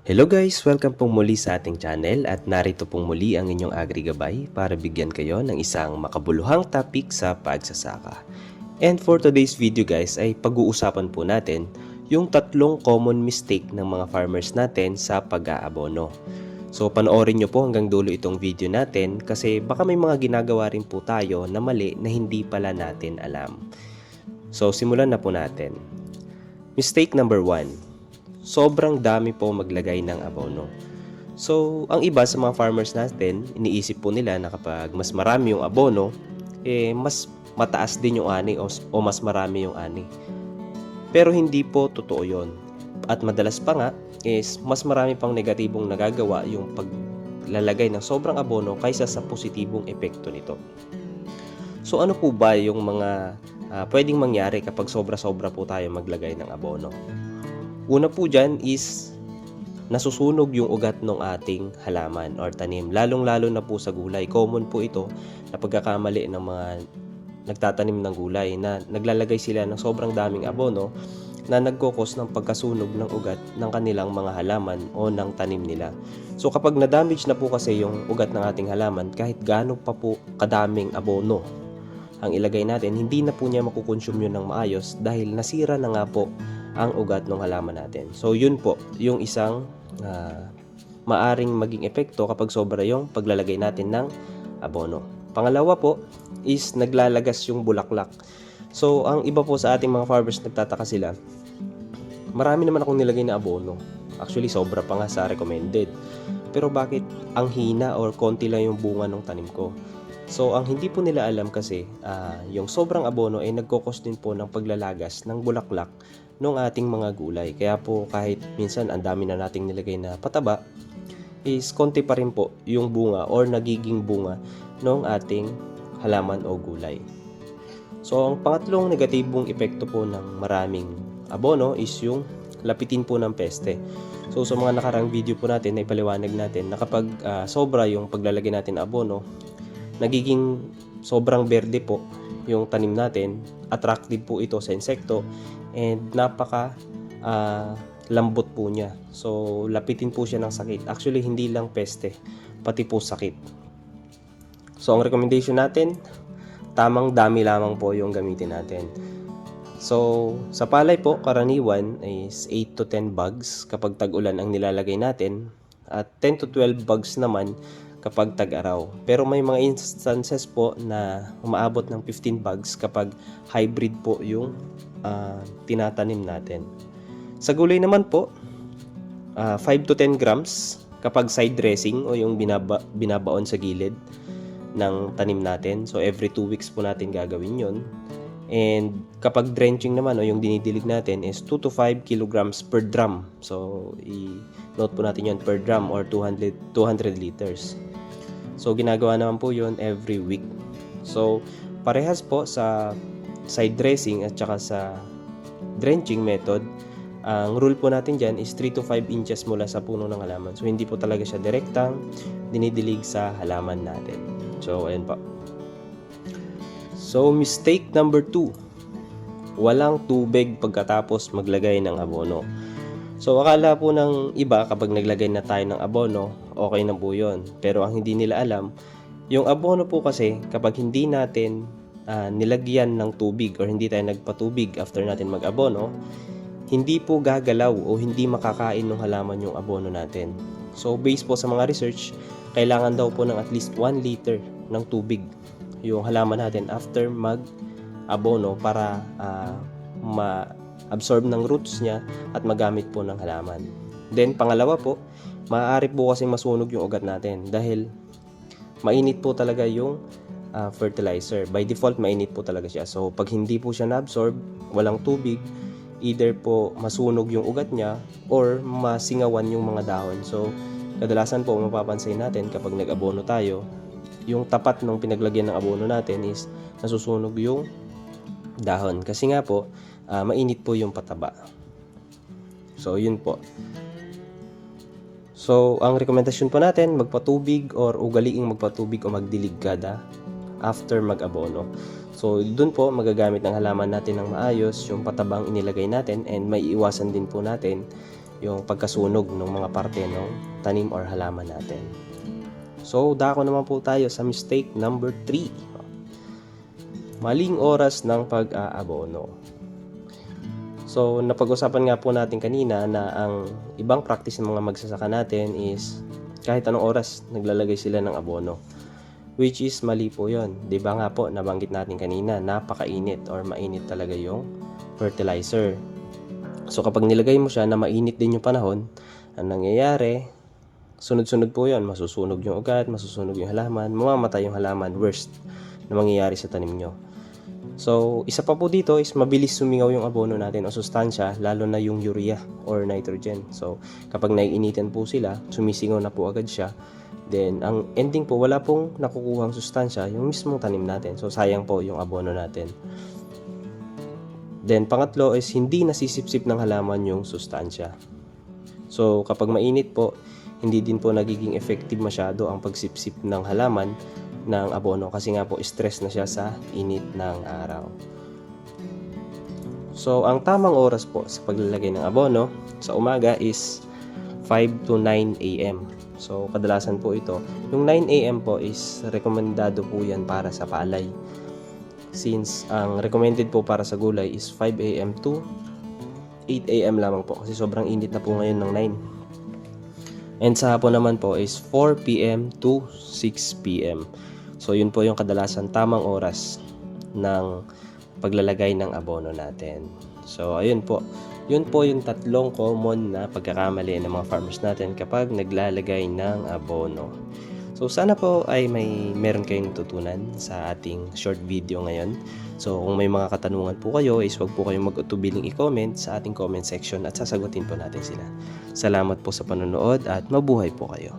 Hello guys! Welcome pong muli sa ating channel at narito pong muli ang inyong AgriGabay para bigyan kayo ng isang makabuluhang topic sa pagsasaka. And for today's video guys ay pag-uusapan po natin yung tatlong common mistake ng mga farmers natin sa pag-aabono. So panoorin nyo po hanggang dulo itong video natin kasi baka may mga ginagawa rin po tayo na mali na hindi pala natin alam. So simulan na po natin. Mistake number 1. Sobrang dami po maglagay ng abono. So, ang iba sa mga farmers natin, iniisip po nila na kapag mas marami yung abono, mas mataas din yung ani o mas marami yung ani. Pero hindi po totoo yon. At madalas pa nga, is mas marami pang negatibong nagagawa yung paglalagay ng sobrang abono kaysa sa positibong epekto nito. So, ano po ba yung mga pwedeng mangyari kapag sobra-sobra po tayo maglagay ng abono? Una po dyan is nasusunog yung ugat ng ating halaman or tanim. Lalong-lalo na po sa gulay. Common po ito na pagkakamali ng mga nagtatanim ng gulay na naglalagay sila ng sobrang daming abono na nagkokos ng pagkasunog ng ugat ng kanilang mga halaman o ng tanim nila. So kapag na-damage na po kasi yung ugat ng ating halaman, kahit gaano pa po kadaming abono ang ilagay natin, hindi na po niya makukonsume yun ng maayos dahil nasira na nga po ang ugat ng halaman natin. So yun po yung isang maaring maging epekto kapag sobra yung paglalagay natin ng abono. Pangalawa po is naglalagas yung bulaklak. So ang iba po sa ating mga farmers nagtataka sila, marami naman akong nilagay na abono. Actually sobra pa nga sa recommended. Pero bakit ang hina or konti lang yung bunga ng tanim ko? So, ang hindi po nila alam kasi, yung sobrang abono ay nagkokos din po ng paglalagas ng bulaklak ng ating mga gulay. Kaya po kahit minsan ang dami na nating nilagay na pataba, is konti pa rin po yung bunga or nagiging bunga ng ating halaman o gulay. So, ang pangatlong negatibong epekto po ng maraming abono is yung lapitin po ng peste. So, sa mga nakarang video po natin, ay paliwanag natin na kapag sobra yung paglalagay natin ng abono, nagiging sobrang berde po yung tanim natin, attractive po ito sa insekto, and napaka lambot po niya. So, lapitin po siya ng sakit. Actually, hindi lang peste, pati po sakit. So, ang recommendation natin, tamang dami lamang po yung gamitin natin. So, sa palay po, karaniwan is 8 to 10 bugs kapag tag-ulan ang nilalagay natin, at 10 to 12 bugs naman kapag tag-araw. Pero may mga instances po na umaabot ng 15 bugs kapag hybrid po yung tinatanim natin. Sa gulay naman po, 5 to 10 grams kapag side dressing o yung binabaon sa gilid ng tanim natin. So every 2 weeks po natin gagawin yon. And kapag drenching naman o yung dinidilig natin is 2 to 5 kilograms per drum. So i-note po natin yon per drum or 200 liters. So, ginagawa naman po yun every week. So, parehas po sa side dressing at saka sa drenching method, ang rule po natin dyan is 3 to 5 inches mula sa puno ng halaman. So, hindi po talaga siya direktang dinidilig sa halaman natin. So, ayan po. So, mistake number 2. Walang tubig pagkatapos maglagay ng abono. So, akala po ng iba kapag naglagay na tayo ng abono, okay na po yun. Pero ang hindi nila alam, yung abono po kasi kapag hindi natin nilagyan ng tubig or hindi tayo nagpatubig after natin mag-abono, hindi po gagalaw o hindi makakain ng halaman yung abono natin. So, based po sa mga research, kailangan daw po ng at least 1 liter ng tubig yung halaman natin after mag-abono para absorb ng roots niya at magamit po ng halaman. Then pangalawa po, maaari po kasi masunog yung ugat natin dahil mainit po talaga yung fertilizer. By default, mainit po talaga siya. So pag hindi po siya na-absorb, walang tubig, either po masunog yung ugat niya or masingawan yung mga dahon. So kadalasan po mapapansin natin kapag nag-abono tayo, yung tapat ng pinaglagyan ng abono natin is nasusunog yung dahon. Kasi nga po, mainit po yung pataba. So, yun po. So, ang rekomendasyon po natin, magpatubig or ugaliing magpatubig o magdilig kada after mag-abono. So, dun po magagamit ng halaman natin ng maayos yung patabang inilagay natin, and may iwasan din po natin yung pagkasunog ng mga parte ng tanim or halaman natin. So, dako naman po tayo sa mistake number 3. Maling oras ng pag-aabono. So, napag-usapan nga po natin kanina na ang ibang practice ng mga magsasaka natin is kahit anong oras naglalagay sila ng abono. Which is mali po yun. Diba nga po, nabanggit natin kanina, napakainit or mainit talaga yung fertilizer. So, kapag nilagay mo siya na mainit din yung panahon, ang nangyayari, sunod-sunod po yun. Masusunog yung ugat, masusunog yung halaman, mamamatay yung halaman. Worst na mangyayari sa tanim nyo. So, isa pa po dito is mabilis sumingaw yung abono natin o sustansya, lalo na yung urea or nitrogen. So, kapag naiinitan po sila, sumisingaw na po agad siya. Then, ang ending po, wala pong nakukuhang sustansya yung mismong tanim natin. So, sayang po yung abono natin. Then, pangatlo is hindi nasisipsip ng halaman yung sustansya. So, kapag mainit po, hindi din po nagiging effective masyado ang pagsipsip ng halaman ng abono kasi nga po stress na siya sa init ng araw. So, ang tamang oras po sa paglalagay ng abono sa umaga is 5 to 9 a.m. So, kadalasan po ito. Yung 9 a.m. po is rekomendado po yan para sa palay. Since ang recommended po para sa gulay is 5 a.m. to 8 a.m. lamang po kasi sobrang init na po ngayon ng 9. And sa hapon naman po is 4 p.m. to 6 p.m. So, yun po yung kadalasan tamang oras ng paglalagay ng abono natin. So, ayun po. Yun po yung tatlong common na pagkakamali ng mga farmers natin kapag naglalagay ng abono. So, sana po ay meron kayong natutunan sa ating short video ngayon. So, kung may mga katanungan po kayo, is huwag po kayong mag-utubiling i-comment sa ating comment section at sasagutin po natin sila. Salamat po sa panonood at mabuhay po kayo.